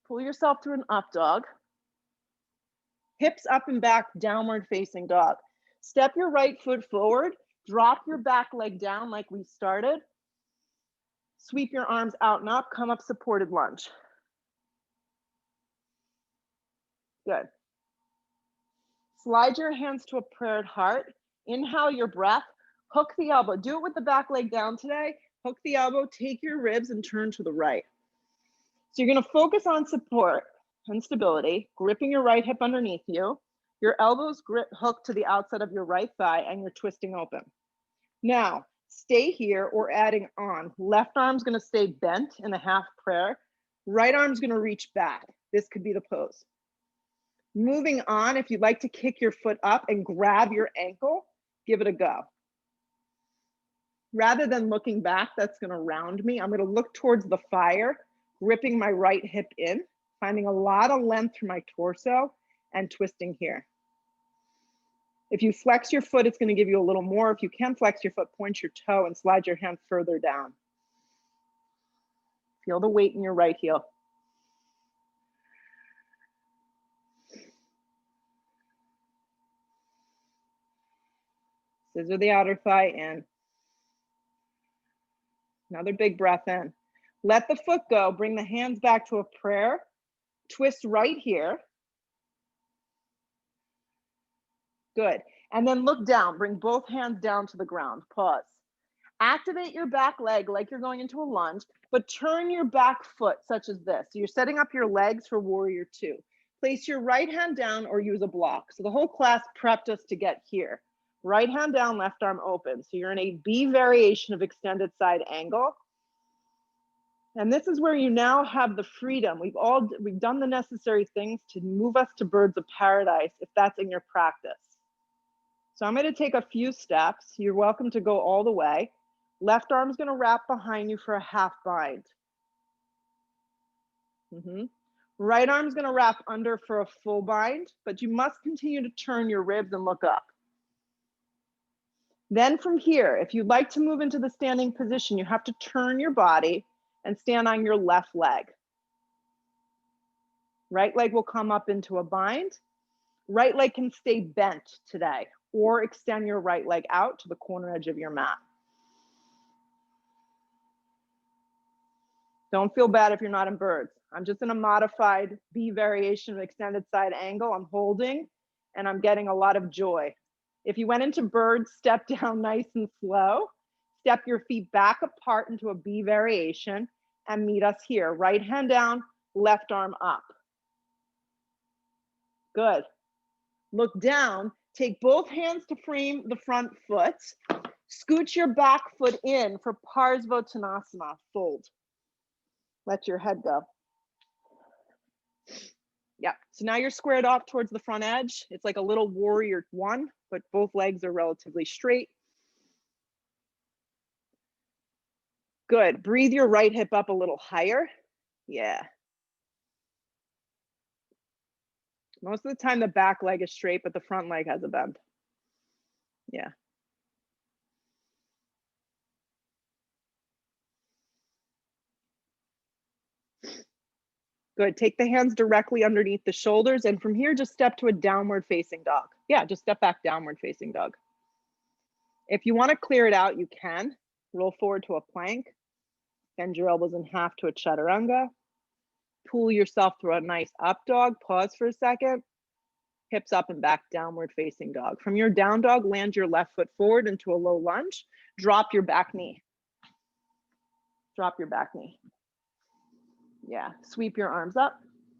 Pull yourself through an up dog. Hips up and back, downward facing dog. Step your right foot forward, drop your back leg down like we started. Sweep your arms out and up, come up supported lunge. Good. Slide your hands to a prayer heart. Inhale your breath, hook the elbow. Do it with the back leg down today. Hook the elbow, take your ribs and turn to the right. So you're gonna focus on support and stability, gripping your right hip underneath you. Your elbows hooked to the outside of your right thigh and you're twisting open. Now, stay here or adding on. Left arm's gonna stay bent in a half prayer. Right arm's gonna reach back. This could be the pose. Moving on, if you'd like to kick your foot up and grab your ankle, give it a go. Rather than looking back, that's gonna round me. I'm gonna look towards the fire, gripping my right hip in, finding a lot of length through my torso and twisting here. If you flex your foot, it's gonna give you a little more. If you can flex your foot, point your toe and slide your hand further down. Feel the weight in your right heel. Scissor the outer thigh in. Another big breath in. Let the foot go. Bring the hands back to a prayer. Twist right here. Good. And then look down. Bring both hands down to the ground. Pause. Activate your back leg like you're going into a lunge, but turn your back foot such as this. So you're setting up your legs for warrior two. Place your right hand down or use a block. So the whole class prepped us to get here. Right hand down, left arm open. So you're in a B variation of extended side angle. And this is where you now have the freedom. We've done the necessary things to move us to birds of paradise if that's in your practice. So I'm going to take a few steps. You're welcome to go all the way. Left arm's going to wrap behind you for a half bind. Right arm's going to wrap under for a full bind, but you must continue to turn your ribs and look up. Then from here, if you'd like to move into the standing position, you have to turn your body and stand on your left leg. Right leg will come up into a bind. Right leg can stay bent today, or extend your right leg out to the corner edge of your mat. Don't feel bad if you're not in birds. I'm just in a modified B variation of extended side angle. I'm holding and I'm getting a lot of joy. If you went into birds, step down nice and slow. Step your feet back apart into a B variation and meet us here. Right hand down, left arm up. Good. Look down, take both hands to frame the front foot. Scoot your back foot in for Parsvottanasana, fold. Let your head go. Yeah, so now you're squared off towards the front edge. It's like a little warrior one, but both legs are relatively straight. Good, breathe your right hip up a little higher. Yeah. Most of the time the back leg is straight, but the front leg has a bend. Yeah. Good, take the hands directly underneath the shoulders, and from here, just step to a downward facing dog. Yeah, just step back, downward facing dog. If you want to clear it out, you can. Roll forward to a plank. Bend your elbows in half to a chaturanga. Pull yourself through a nice up dog. Pause for a second. Hips up and back, downward facing dog. From your down dog, land your left foot forward into a low lunge. Drop your back knee. Drop your back knee. Yeah, sweep your arms up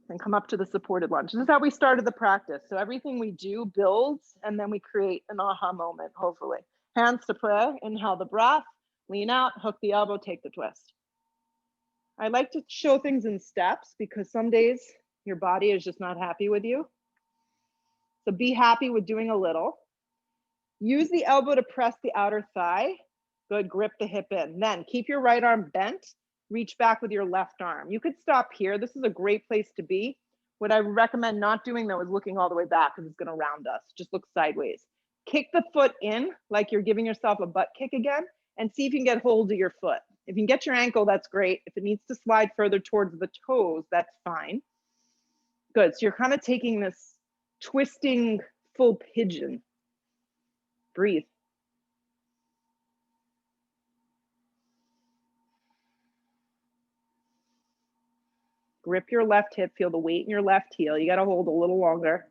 and come up to the supported lunge. This is how we started the practice. So everything we do builds, and then we create an aha moment, hopefully. Hands to prayer, inhale the breath, lean out, hook the elbow, take the twist. I like to show things in steps because some days your body is just not happy with you. So be happy with doing a little. Use the elbow to press the outer thigh. Good, grip the hip in. Then keep your right arm bent. Reach back with your left arm. You could stop here. This is a great place to be. What I recommend not doing though is looking all the way back because it's going to round us. Just look sideways. Kick the foot in like you're giving yourself a butt kick again, and see if you can get hold of your foot. If you can get your ankle, that's great. If it needs to slide further towards the toes, that's fine. Good, so you're kind of taking this twisting full pigeon. Breathe. Grip your left hip, feel the weight in your left heel. You got to hold a little longer.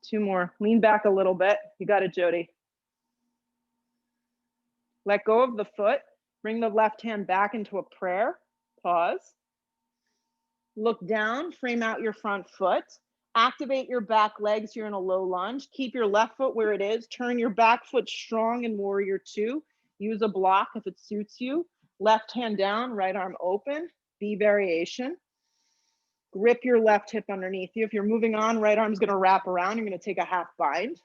Two more. Lean back a little bit. You got it, Jody. Let go of the foot. Bring the left hand back into a prayer. Pause. Look down, frame out your front foot. Activate your back legs. You're in a low lunge. Keep your left foot where it is. Turn your back foot strong in warrior two. Use a block if it suits you. Left hand down, right arm open. B variation. Grip your left hip underneath you. If you're moving on, right arm's going to wrap around. You're going to take a half bind.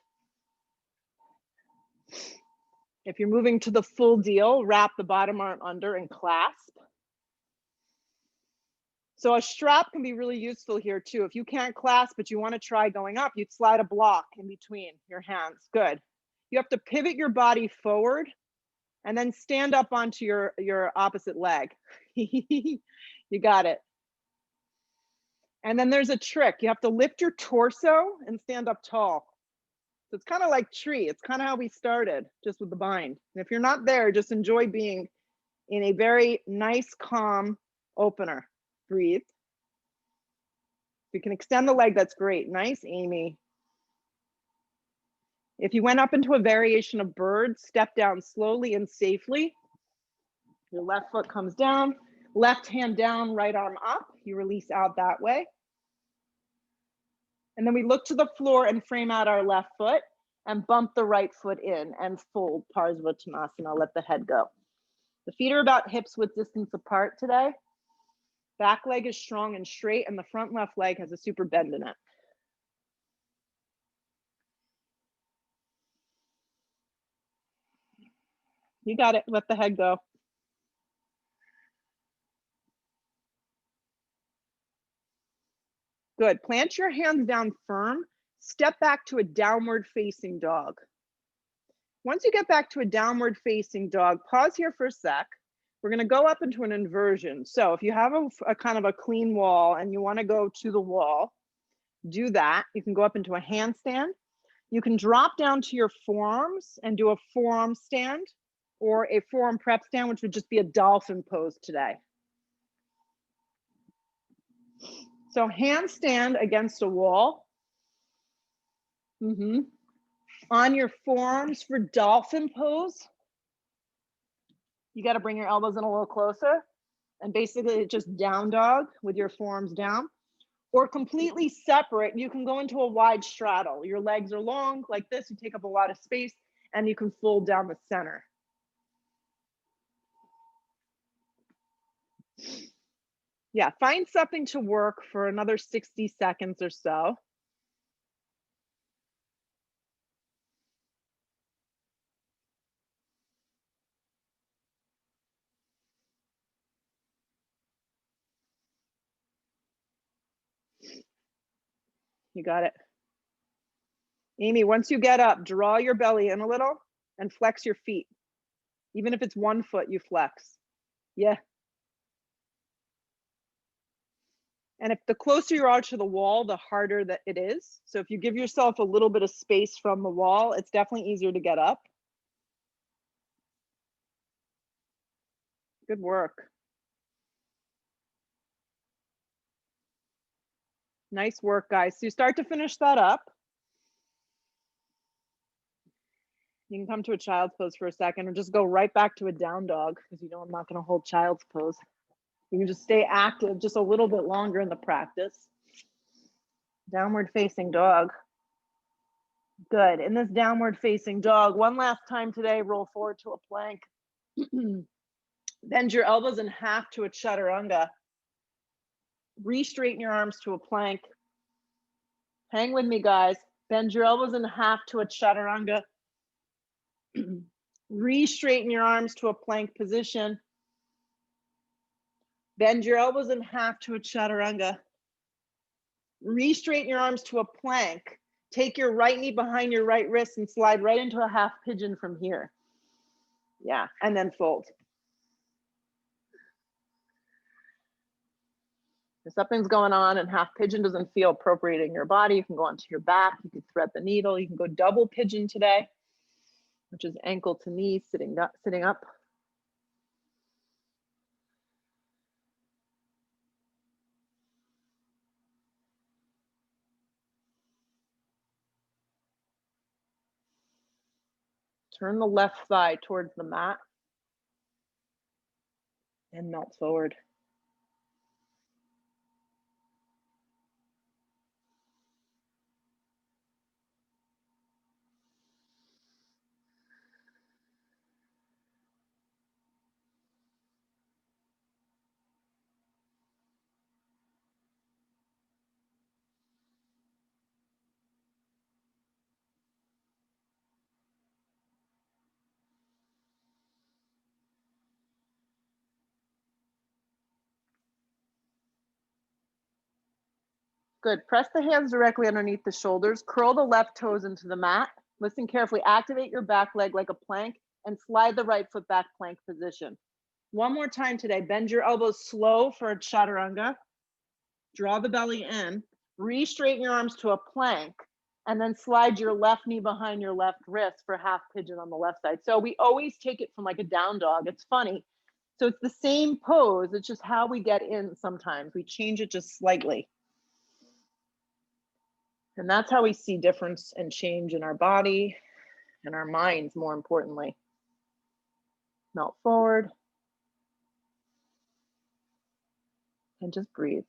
If you're moving to the full deal, wrap the bottom arm under and clasp. So a strap can be really useful here too. If you can't clasp, but you want to try going up, you'd slide a block in between your hands. Good. You have to pivot your body forward and then stand up onto your opposite leg. You got it. And then there's a trick. You have to lift your torso and stand up tall. So it's kind of like tree. It's kind of how we started, just with the bind. And if you're not there, just enjoy being in a very nice, calm opener. Breathe. If you can extend the leg, that's great. Nice, Amy. If you went up into a variation of bird, step down slowly and safely. Your left foot comes down, left hand down, right arm up. You release out that way. And then we look to the floor and frame out our left foot and bump the right foot in and fold Parsvottanasana, let the head go. The feet are about hips width distance apart today. Back leg is strong and straight, and the front left leg has a super bend in it. You got it, let the head go. Good, plant your hands down firm, step back to a downward facing dog. Once you get back to a downward facing dog, pause here for a sec. We're gonna go up into an inversion. So if you have a kind of a clean wall and you wanna go to the wall, do that. You can go up into a handstand. You can drop down to your forearms and do a forearm stand or a forearm prep stand, which would just be a dolphin pose today. So handstand against a wall. On your forearms for dolphin pose. You got to bring your elbows in a little closer and basically just down dog with your forearms down, or completely separate. You can go into a wide straddle. Your legs are long like this, you take up a lot of space, and you can fold down the center. Yeah, find something to work for another 60 seconds or so. You got it. Amy, once you get up, draw your belly in a little and flex your feet. Even if it's 1 foot, you flex. Yeah. And if the closer you are to the wall, the harder that it is. So if you give yourself a little bit of space from the wall, it's definitely easier to get up. Good work. Nice work, guys. So you start to finish that up. You can come to a child's pose for a second or just go right back to a down dog because you know I'm not going to hold child's pose. You can just stay active just a little bit longer in the practice. Downward facing dog. Good. In this downward facing dog, one last time today, roll forward to a plank. Bend your elbows in half to a chaturanga. Re-straighten your arms to a plank. Hang with me, guys. Bend your elbows in half to a chaturanga. Re-straighten your arms to a plank position. Bend your elbows in half to a chaturanga. Re-straighten your arms to a plank. Take your right knee behind your right wrist and slide right into a half pigeon from here. Yeah, and then fold. If something's going on and half pigeon doesn't feel appropriate in your body, you can go onto your back, you can thread the needle, you can go double pigeon today, which is ankle to knee, sitting up. Turn the left thigh towards the mat and melt forward. Good. Press the hands directly underneath the shoulders. Curl the left toes into the mat. Listen carefully. Activate your back leg like a plank and slide the right foot back plank position. One more time today. Bend your elbows slow for a chaturanga. Draw the belly in, re-straighten your arms to a plank, and then slide your left knee behind your left wrist for half pigeon on the left side. So we always take it from like a down dog. It's funny. So it's the same pose. It's just how we get in sometimes. We change it just slightly. And that's how we see difference and change in our body and our minds, more importantly. Melt forward. And just breathe.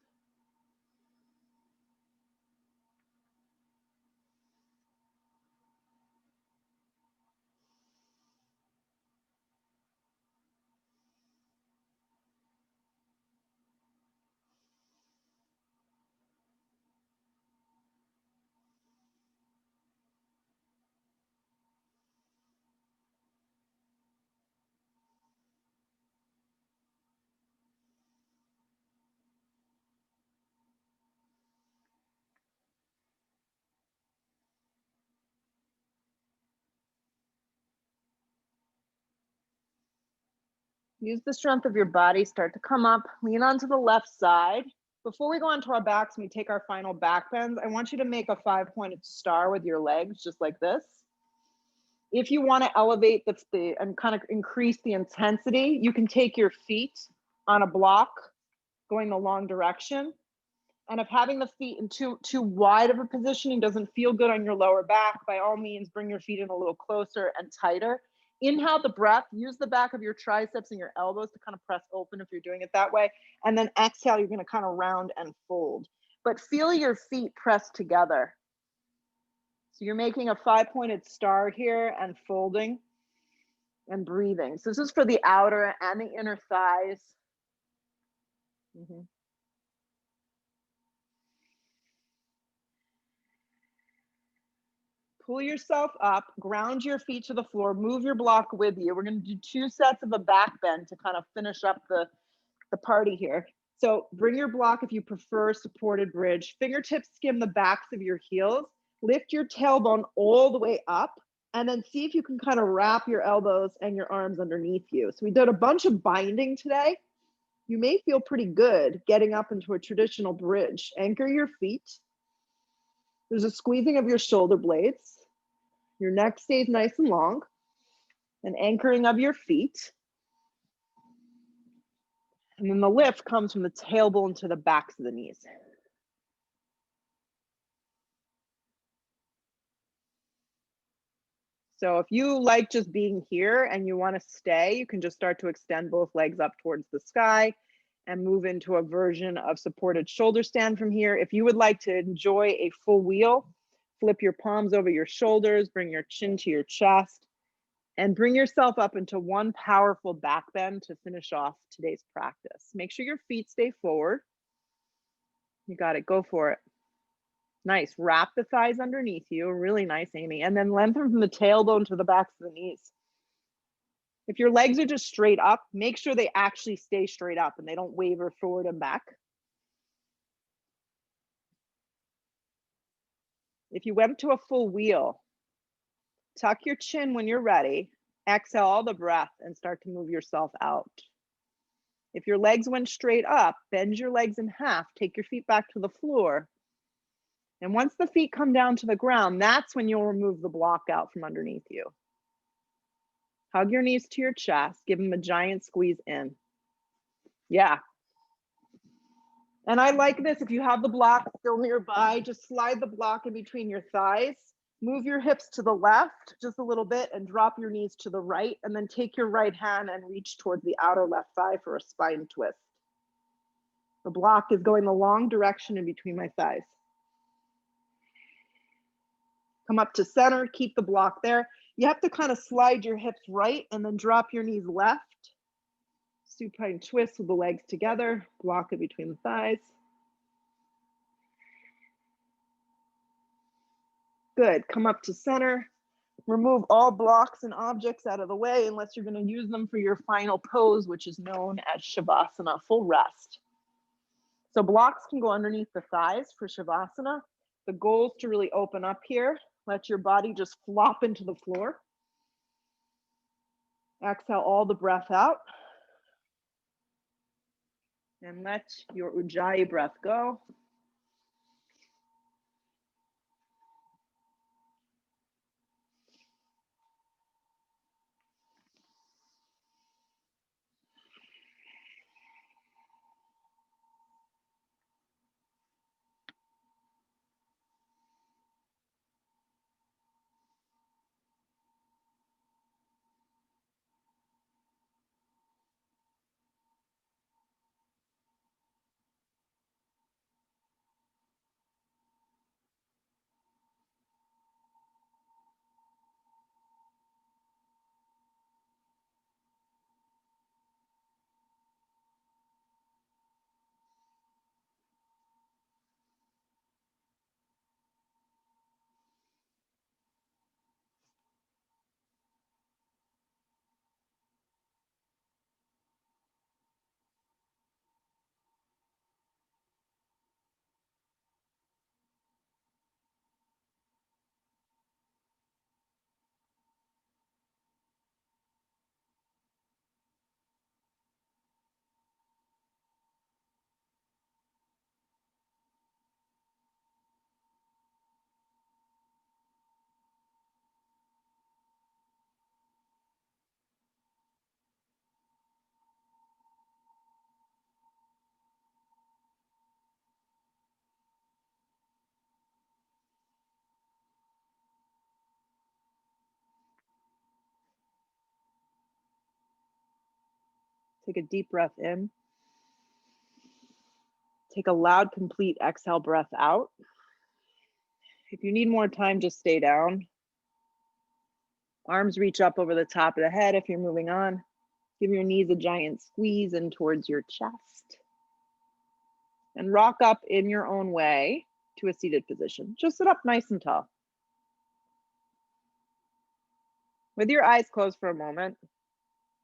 Use the strength of your body, start to come up, lean onto the left side. Before we go onto our backs and we take our final back bends, I want you to make a 5-pointed star with your legs, just like this. If you want to elevate the and kind of increase the intensity, you can take your feet on a block going the long direction. And if having the feet in too wide of a positioning doesn't feel good on your lower back, by all means, bring your feet in a little closer and tighter. Inhale the breath, use the back of your triceps and your elbows to kind of press open if you're doing it that way. And then exhale, you're going to kind of round and fold. But feel your feet press together. So you're making a 5-pointed star here and folding and breathing. So this is for the outer and the inner thighs. Pull yourself up, ground your feet to the floor, move your block with you. We're going to do 2 sets of a back bend to kind of finish up the party here. So bring your block if you prefer supported bridge. Fingertips skim the backs of your heels. Lift your tailbone all the way up, and then see if you can kind of wrap your elbows and your arms underneath you. So we did a bunch of binding today. You may feel pretty good getting up into a traditional bridge. Anchor your feet. There's a squeezing of your shoulder blades. Your neck stays nice and long. An anchoring of your feet. And then the lift comes from the tailbone to the backs of the knees. So if you like just being here and you want to stay, you can just start to extend both legs up towards the sky and move into a version of supported shoulder stand from here. If you would like to enjoy a full wheel, flip your palms over your shoulders, bring your chin to your chest, and bring yourself up into one powerful back bend to finish off today's practice. Make sure your feet stay forward. You got it, go for it. Nice, wrap the thighs underneath you, really nice, Amy. And then lengthen from the tailbone to the backs of the knees. If your legs are just straight up, make sure they actually stay straight up and they don't waver forward and back. If you went to a full wheel, tuck your chin when you're ready, exhale all the breath and start to move yourself out. If your legs went straight up, bend your legs in half, take your feet back to the floor. And once the feet come down to the ground, that's when you'll remove the block out from underneath you. Hug your knees to your chest, give them a giant squeeze in. Yeah. And I like this, if you have the block still nearby, just slide the block in between your thighs, move your hips to the left just a little bit and drop your knees to the right, and then take your right hand and reach towards the outer left thigh for a spine twist. The block is going the long direction in between my thighs. Come up to center, keep the block there. You have to kind of slide your hips right and then drop your knees left. Supine twist with the legs together, block it between the thighs. Good, come up to center. Remove all blocks and objects out of the way unless you're going to use them for your final pose, which is known as Shavasana, full rest. So blocks can go underneath the thighs for Shavasana. The goal is to really open up here. Let your body just flop into the floor. Exhale all the breath out. And let your Ujjayi breath go. Take a deep breath in. Take a loud, complete exhale breath out. If you need more time, just stay down. Arms reach up over the top of the head if you're moving on. Give your knees a giant squeeze in towards your chest. And rock up in your own way to a seated position. Just sit up nice and tall. With your eyes closed for a moment,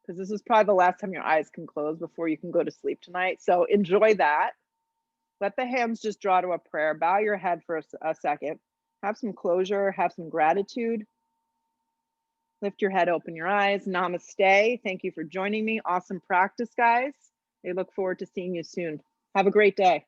because this is probably the last time your eyes can close before you can go to sleep tonight. So enjoy that. Let the hands just draw to a prayer. Bow your head for a second. Have some closure, have some gratitude. Lift your head, open your eyes. Namaste. Thank you for joining me. Awesome practice, guys. I look forward to seeing you soon. Have a great day.